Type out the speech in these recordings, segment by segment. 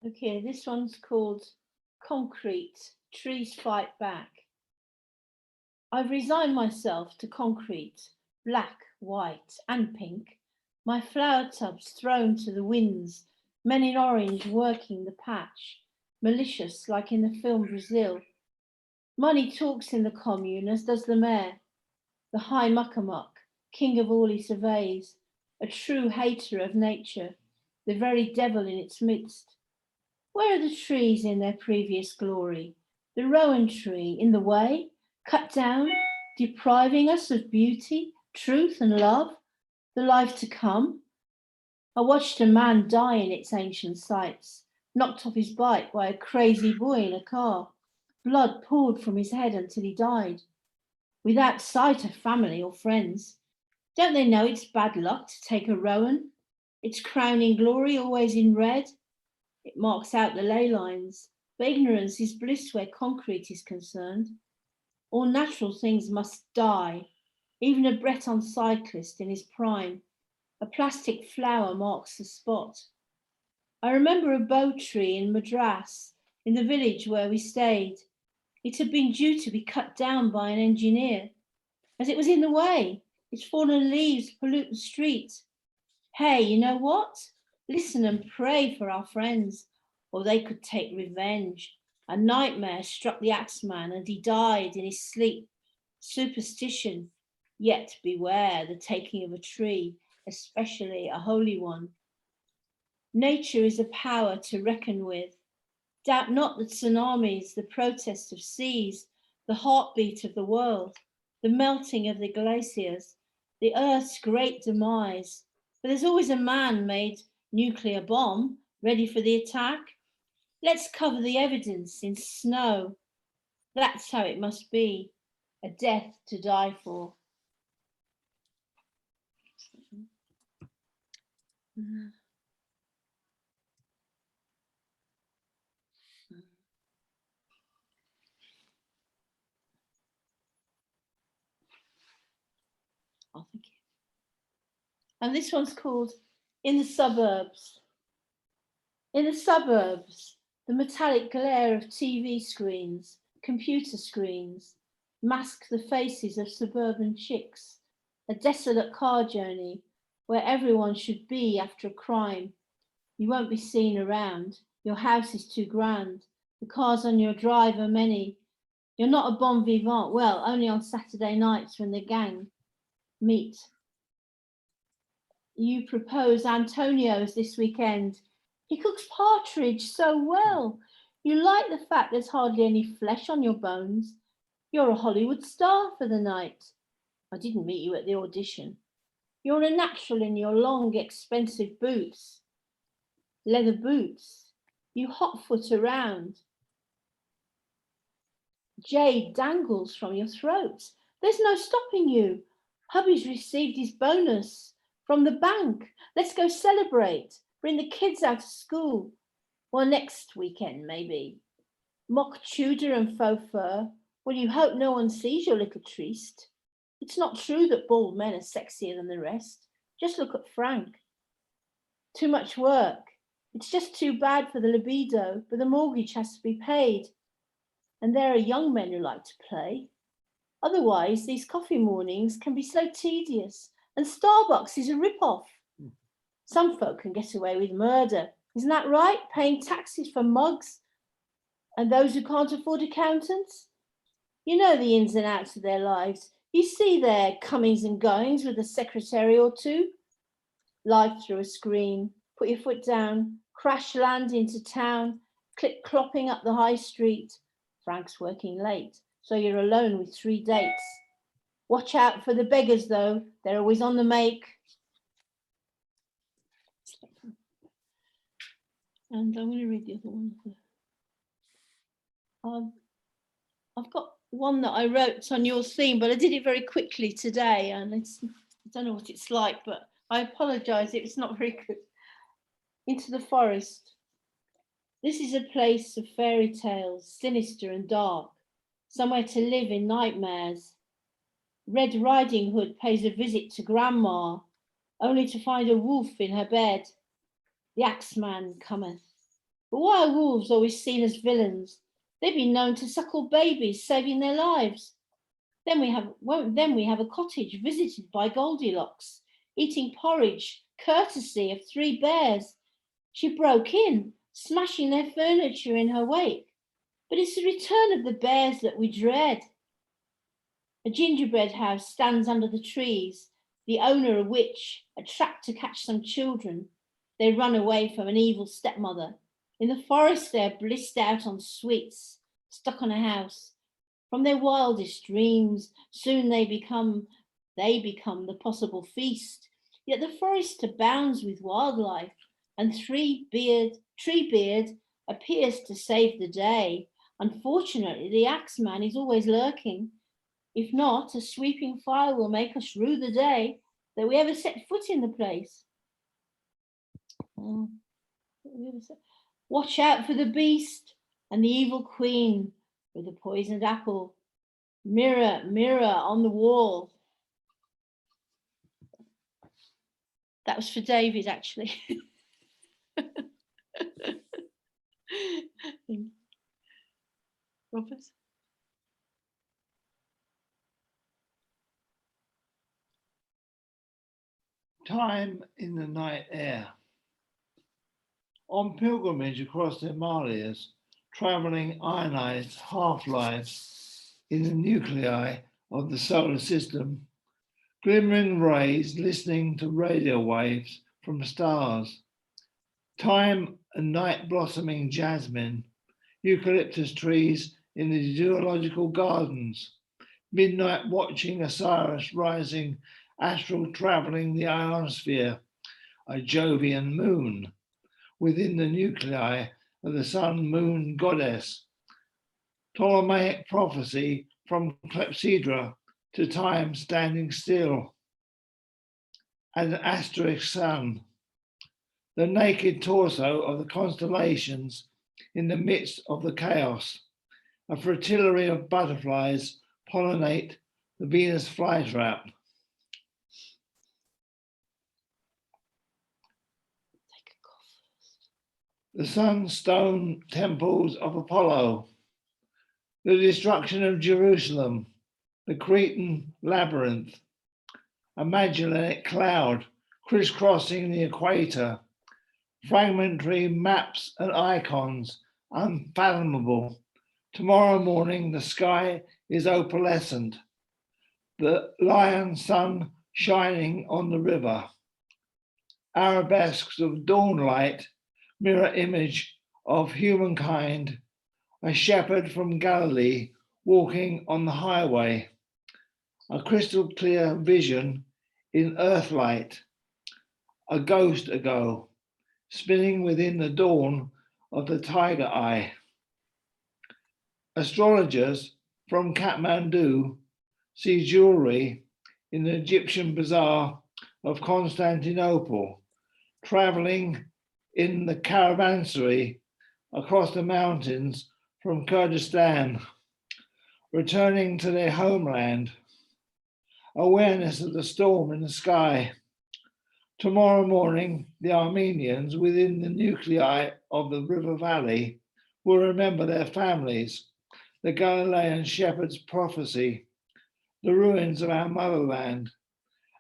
Okay, this one's called Concrete, Trees Fight Back. I've resigned myself to concrete, black, white, and pink, my flower tubs thrown to the winds, men in orange working the patch, malicious like in the film Brazil. Money talks in the commune, as does the mayor, the high muckamuck, king of all he surveys, a true hater of nature, the very devil in its midst. Where are the trees in their previous glory? The rowan tree in the way, cut down, depriving us of beauty, truth, and love, the life to come. I watched a man die in its ancient sites, knocked off his bike by a crazy boy in a car. Blood poured from his head until he died, without sight of family or friends. Don't they know it's bad luck to take a rowan? Its crowning glory always in red. It marks out the ley lines. But ignorance is bliss where concrete is concerned. All natural things must die. Even a Breton cyclist in his prime. A plastic flower marks the spot. I remember a bow tree in Madras, in the village where we stayed. It had been due to be cut down by an engineer. As it was in the way, its fallen leaves pollute the street. Hey, you know what? Listen and pray for our friends, or they could take revenge. A nightmare struck the axeman and he died in his sleep. Superstition, yet beware the taking of a tree, especially a holy one. Nature is a power to reckon with. Doubt not that tsunamis, the protest of seas, the heartbeat of the world, the melting of the glaciers, the Earth's great demise. But there's always a man-made nuclear bomb ready for the attack. Let's cover the evidence in snow. That's how it must be, a death to die for. Oh, thank you. And this one's called In the Suburbs. In the suburbs, the metallic glare of TV screens, computer screens, mask the faces of suburban chicks, a desolate car journey where everyone should be after a crime. You won't be seen around. Your house is too grand. The cars on your drive are many. You're not a bon vivant. Well, only on Saturday nights when the gang meet. You propose Antonio's this weekend. He cooks partridge so well. You like the fact there's hardly any flesh on your bones. You're a Hollywood star for the night. I didn't meet you at the audition. You're a natural in your long, expensive boots. Leather boots. You hot-foot around. Jade dangles from your throat. There's no stopping you. Hubby's received his bonus from the bank. Let's go celebrate. Bring the kids out of school. Well, next weekend, maybe. Mock Tudor and faux fur. Well, you hope no one sees your little tryst. It's not true that bald men are sexier than the rest. Just look at Frank. Too much work. It's just too bad for the libido, but the mortgage has to be paid. And there are young men who like to play. Otherwise, these coffee mornings can be so tedious, and Starbucks is a rip-off. Some folk can get away with murder. Isn't that right? Paying taxes for mugs. And those who can't afford accountants? You know the ins and outs of their lives. You see their comings and goings with a secretary or two. Life through a screen. Put your foot down. Crash land into town. Clip-clopping up the high street. Frank's working late, so you're alone with 3 dates. Watch out for the beggars, though. They're always on the make. And I'm going to read the other one. I've got one that I wrote on your theme, but I did it very quickly today, and I don't know what it's like, but I apologise if it's not very good. Into the forest. This is a place of fairy tales, sinister and dark, somewhere to live in nightmares. Red Riding Hood pays a visit to Grandma, only to find a wolf in her bed. The axeman cometh. But why are wolves always seen as villains? They've been known to suckle babies, saving their lives. Then we have a cottage visited by Goldilocks, eating porridge, courtesy of 3 bears. She broke in, smashing their furniture in her wake. But it's the return of the bears that we dread. A gingerbread house stands under the trees, the owner a witch, a trap to catch some children. They run away from an evil stepmother. In the forest they're blissed out on sweets, stuck on a house. From their wildest dreams, soon they become the possible feast. Yet the forest abounds with wildlife, and Treebeard appears to save the day. Unfortunately, the Axeman is always lurking. If not, a sweeping fire will make us rue the day that we ever set foot in the place. Watch out for the beast and the evil queen with the poisoned apple. Mirror, mirror on the wall. That was for David, actually. Robert? Time in the night air. On pilgrimage across the Himalayas, travelling ionized half-lives in the nuclei of the solar system, glimmering rays listening to radio waves from stars. Time and night blossoming jasmine, eucalyptus trees in the zoological gardens, midnight watching Osiris rising, astral travelling the ionosphere, a Jovian moon within the nuclei of the sun-moon goddess. Ptolemaic prophecy from clepsydra to time standing still. As an asterisk sun, the naked torso of the constellations in the midst of the chaos. A fritillary of butterflies pollinate the Venus flytrap. The sunstone temples of Apollo, the destruction of Jerusalem, the Cretan labyrinth, a Magellanic cloud crisscrossing the equator, fragmentary maps and icons, unfathomable. Tomorrow morning the sky is opalescent, the lion sun shining on the river. Arabesques of dawn light, mirror image of humankind, a shepherd from Galilee walking on the highway, a crystal clear vision in earthlight, a ghost ago, spinning within the dawn of the tiger eye. Astrologers from Kathmandu see jewelry in the Egyptian bazaar of Constantinople, traveling in the caravanserai across the mountains from Kurdistan, returning to their homeland, awareness of the storm in the sky. Tomorrow morning, the Armenians within the nuclei of the river valley will remember their families, the Galilean shepherd's prophecy, the ruins of our motherland,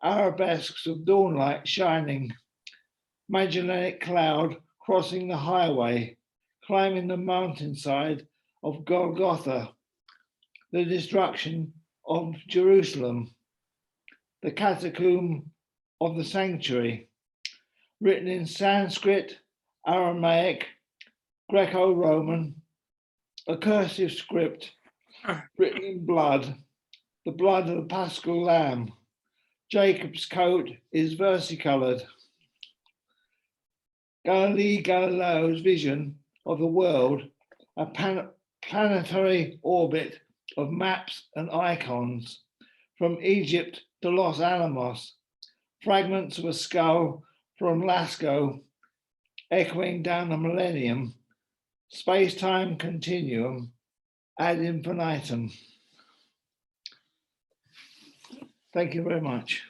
arabesques of dawnlight shining, Magellanic cloud crossing the highway, climbing the mountainside of Golgotha, the destruction of Jerusalem, the catacomb of the sanctuary, written in Sanskrit, Aramaic, Greco-Roman, a cursive script, written in blood, the blood of the Paschal Lamb. Jacob's coat is versicolored. Galileo's vision of the world, a planetary orbit of maps and icons, from Egypt to Los Alamos, fragments of a skull from Lascaux, echoing down the millennium, space-time continuum ad infinitum. Thank you very much.